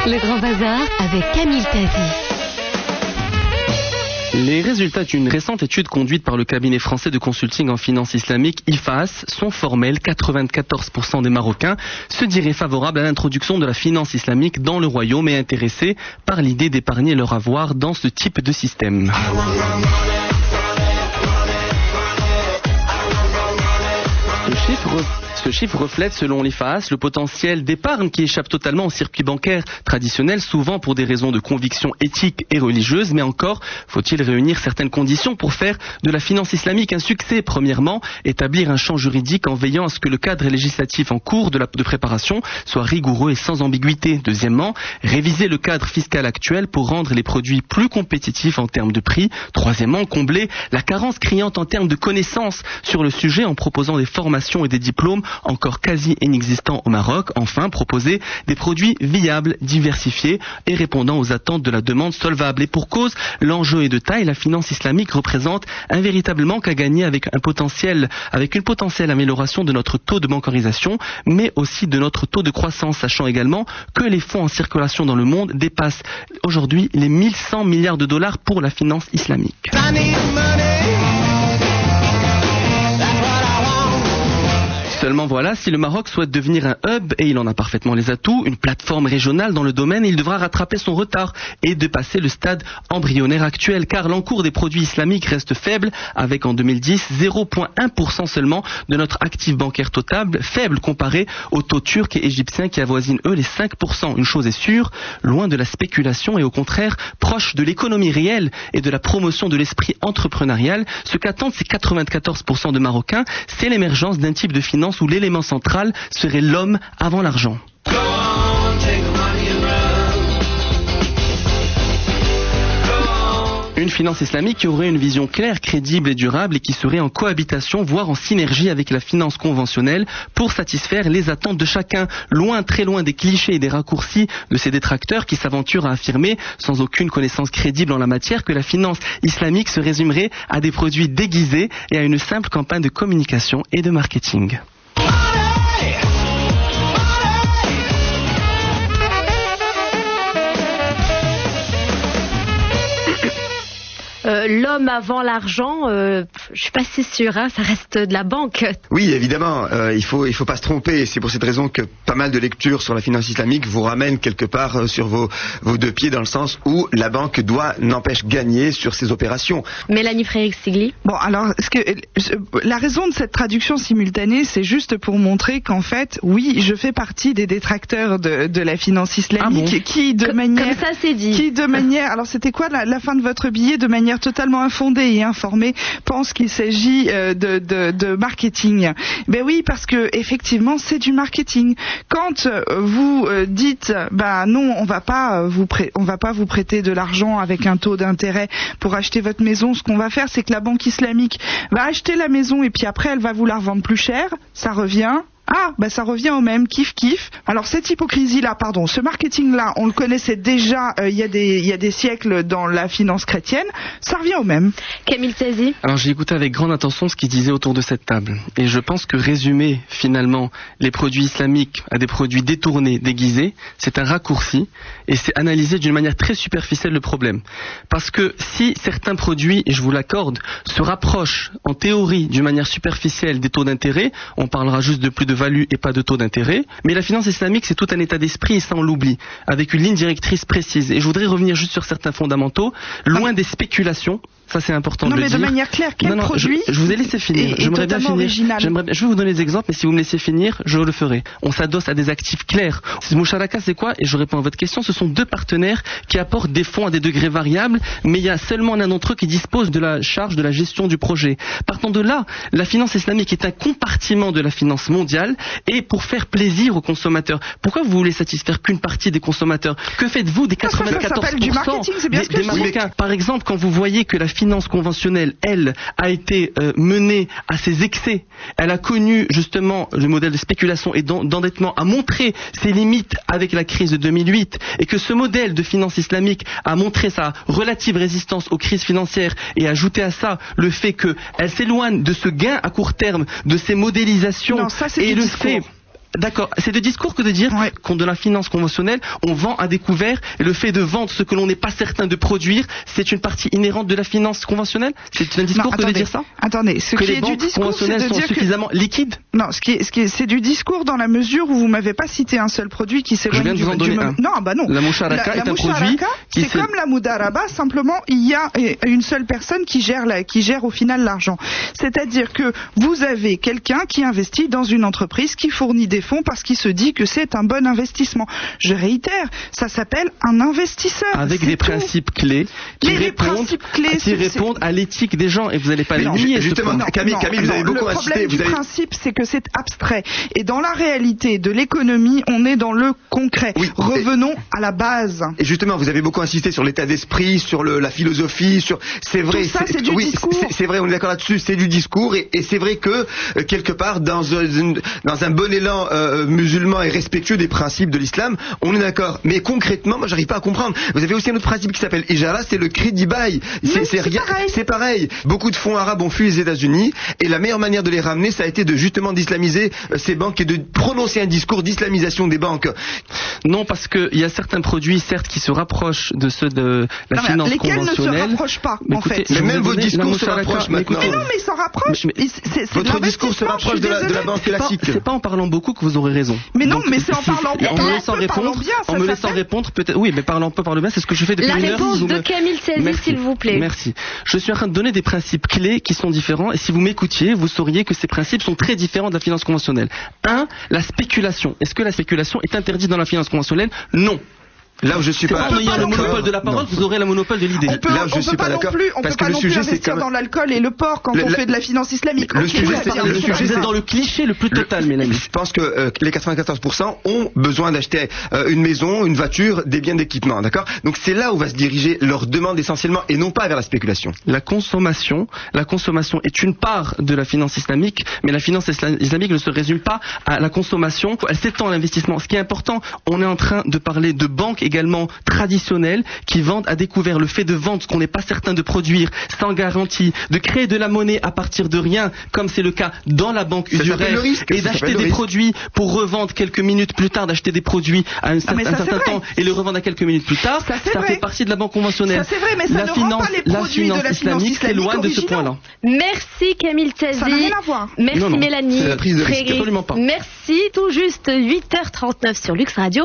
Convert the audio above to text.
Le Grand Bazar avec Camille Tazi. Les résultats d'une récente étude conduite par le cabinet français de consulting en finance islamique IFAS sont formels. 94% des Marocains se diraient favorables à l'introduction de la finance islamique dans le royaume et intéressés par l'idée d'épargner leur avoir dans ce type de système. Ce chiffre reflète, selon l'IFAS, le potentiel d'épargne qui échappe totalement au circuit bancaire traditionnel, souvent pour des raisons de conviction éthique et religieuse. Mais encore, faut-il réunir certaines conditions pour faire de la finance islamique un succès. Premièrement, établir un champ juridique en veillant à ce que le cadre législatif en cours de préparation soit rigoureux et sans ambiguïté. Deuxièmement, réviser le cadre fiscal actuel pour rendre les produits plus compétitifs en termes de prix. Troisièmement, combler la carence criante en termes de connaissances sur le sujet en proposant des formations et des diplômes encore quasi inexistants au Maroc. Enfin, proposer des produits viables, diversifiés et répondant aux attentes de la demande solvable. Et pour cause, l'enjeu est de taille. La finance islamique représente un véritable manque à gagner avec une potentielle amélioration de notre taux de bancarisation, mais aussi de notre taux de croissance, sachant également que les fonds en circulation dans le monde dépassent aujourd'hui les 1100 milliards de dollars pour la finance islamique. Seulement voilà, si le Maroc souhaite devenir un hub, et il en a parfaitement les atouts, une plateforme régionale dans le domaine, il devra rattraper son retard et dépasser le stade embryonnaire actuel, car l'encours des produits islamiques reste faible, avec en 2010 0,1% seulement de notre actif bancaire total, faible comparé aux taux turcs et égyptiens qui avoisinent eux les 5%. Une chose est sûre, loin de la spéculation et au contraire proche de l'économie réelle et de la promotion de l'esprit entrepreneurial, ce qu'attendent ces 94% de Marocains, c'est l'émergence d'un type de finance où l'élément central serait l'homme avant l'argent. Une finance islamique qui aurait une vision claire, crédible et durable et qui serait en cohabitation, voire en synergie avec la finance conventionnelle pour satisfaire les attentes de chacun, loin, très loin des clichés et des raccourcis de ces détracteurs qui s'aventurent à affirmer, sans aucune connaissance crédible en la matière, que la finance islamique se résumerait à des produits déguisés et à une simple campagne de communication et de marketing. L'homme avant l'argent, je suis pas si sûre, ça reste de la banque. Oui, évidemment, il faut pas se tromper. C'est pour cette raison que pas mal de lectures sur la finance islamique vous ramènent quelque part sur vos deux pieds, dans le sens où la banque n'empêche gagner sur ses opérations. Mélanie Frédéric-Sigli. Bon, alors, la raison de cette traduction simultanée, c'est juste pour montrer qu'en fait, oui, je fais partie des détracteurs de la finance islamique, qui de manière, alors c'était quoi la fin de votre billet, de manière totalement infondée et informée, pense qu'il s'agit de marketing. Ben oui, parce que effectivement, c'est du marketing. Quand vous dites, non, on va pas vous prêter de l'argent avec un taux d'intérêt pour acheter votre maison, ce qu'on va faire, c'est que la banque islamique va acheter la maison et puis après, elle va vous la revendre plus cher. Ça revient au même, kiff. Alors cette hypocrisie-là, ce marketing-là, on le connaissait déjà il y a des siècles dans la finance chrétienne, ça revient au même. Camille Tazi. Alors j'ai écouté avec grande attention ce qu'il disait autour de cette table. Et je pense que résumer finalement les produits islamiques à des produits détournés, déguisés, c'est un raccourci et c'est analyser d'une manière très superficielle le problème. Parce que si certains produits, et je vous l'accorde, se rapprochent en théorie d'une manière superficielle des taux d'intérêt, on parlera juste de plus de value et pas de taux d'intérêt. Mais la finance islamique, c'est tout un état d'esprit et ça on l'oublie, avec une ligne directrice précise. Et je voudrais revenir juste sur certains fondamentaux, loin des spéculations. Ça c'est important de le dire. Non mais de manière claire, quel produit je vous ai laissé finir. J'aimerais bien finir. Je vais vous donner des exemples, mais si vous me laissez finir, je le ferai. On s'adosse à des actifs clairs. Moucharaka, c'est quoi? Et je réponds à votre question. Ce sont deux partenaires qui apportent des fonds à des degrés variables, mais il y a seulement l'un d'entre eux qui dispose de la charge de la gestion du projet. Partant de là, la finance islamique est un compartiment de la finance mondiale et pour faire plaisir aux consommateurs. Pourquoi vous voulez satisfaire qu'une partie des consommateurs? Que faites-vous des 94% du marketing, c'est bien des Marocains? Par exemple, quand vous voyez que la finance conventionnelle, elle, a été menée à ses excès. Elle a connu justement le modèle de spéculation et d'endettement, a montré ses limites avec la crise de 2008 et que ce modèle de finance islamique a montré sa relative résistance aux crises financières et ajouté à ça le fait qu'elle s'éloigne de ce gain à court terme, de ces modélisations. Non, ça, c'est et du le discours. fait D'accord. C'est de discours que de dire qu'on de la finance conventionnelle, on vend à découvert, et le fait de vendre ce que l'on n'est pas certain de produire, c'est une partie inhérente de la finance conventionnelle. C'est un discours que de dire ça. Attendez, ce que qui les est banques du discours, conventionnelles c'est de sont dire suffisamment liquides. Non, c'est du discours dans la mesure où vous m'avez pas cité un seul produit qui s'éloigne du. Je viens de vous en donner un. Non, bah non. La musharaka est un produit. C'est comme la mudaraba, simplement il y a une seule personne qui gère au final l'argent. C'est-à-dire que vous avez quelqu'un qui investit dans une entreprise qui fournit des fonds parce qu'il se dit que c'est un bon investissement. Je réitère, ça s'appelle un investisseur. Avec des principes clés qui répondent à l'éthique des gens, et vous n'allez pas les nier. Justement, Camille, vous avez beaucoup insisté. Le problème du principe, c'est que c'est abstrait. Et dans la réalité de l'économie, on est dans le concret. Oui, revenons à la base. Et justement, vous avez beaucoup insisté sur l'état d'esprit, sur la philosophie, c'est vrai. Tout ça, c'est du discours. C'est vrai, on est d'accord là-dessus, c'est du discours, et c'est vrai que quelque part, dans un bon élan musulman et respectueux des principes de l'islam, on est d'accord. Mais concrètement, moi, j'arrive pas à comprendre. Vous avez aussi un autre principe qui s'appelle ijara, c'est le crédit bail. C'est pareil. Beaucoup de fonds arabes ont fui les États-Unis, et la meilleure manière de les ramener, ça a été de justement d'islamiser ces banques et de prononcer un discours d'islamisation des banques. Non, parce que il y a certains produits, certes, qui se rapprochent de ceux de la finance lesquels conventionnelle. Lesquels ne se rapprochent pas, en fait. Mais même vos discours se rapprochent maintenant. Mais non, mais ils s'en rapprochent. Votre discours se rapproche de la banque classique. C'est pas en parlant beaucoup que vous aurez raison. Mais non, mais c'est en parlant bien. En me laissant répondre, peut-être. Oui, mais parlant bien, c'est ce que je fais depuis une heure. La réponse de Camille Saizy, s'il vous plaît. Merci. Je suis en train de donner des principes clés qui sont différents, et si vous m'écoutiez, vous sauriez que ces principes sont très différents de la finance conventionnelle. 1. La spéculation. Est-ce que la spéculation est interdite dans la finance conventionnelle? Non. Là où je suis pas en ayant le monopole de la parole, vous aurez le monopole de l'idée. Là où je suis pas d'accord. On peut pas non plus investir dans l'alcool et le porc quand on fait de la finance islamique. Le sujet, c'est dans le cliché le plus total, mes amis. Je pense que les 94% ont besoin d'acheter une maison, une voiture, des biens d'équipement, d'accord? Donc c'est là où va se diriger leur demande essentiellement, et non pas vers la spéculation. La consommation est une part de la finance islamique, mais la finance islamique ne se résume pas à la consommation, elle s'étend à l'investissement. Ce qui est important, on est en train de parler de banques également traditionnelles qui vendent à découvert. Le fait de vendre ce qu'on n'est pas certain de produire sans garantie, de créer de la monnaie à partir de rien, comme c'est le cas dans la banque usuraire, et d'acheter des produits pour revendre quelques minutes plus tard, d'acheter des produits à un certain temps et le revendre à quelques minutes plus tard, ça fait partie de la banque conventionnelle. Ça c'est vrai, mais ça ne rend pas les produits de la finance islamique s'éloigne de ce point-là. Merci Camille Saizy. Ça n'a rien à voir. Merci Mélanie. C'est la prise de risque. Absolument pas. Merci. Tout juste 8h39 sur Lux Radio.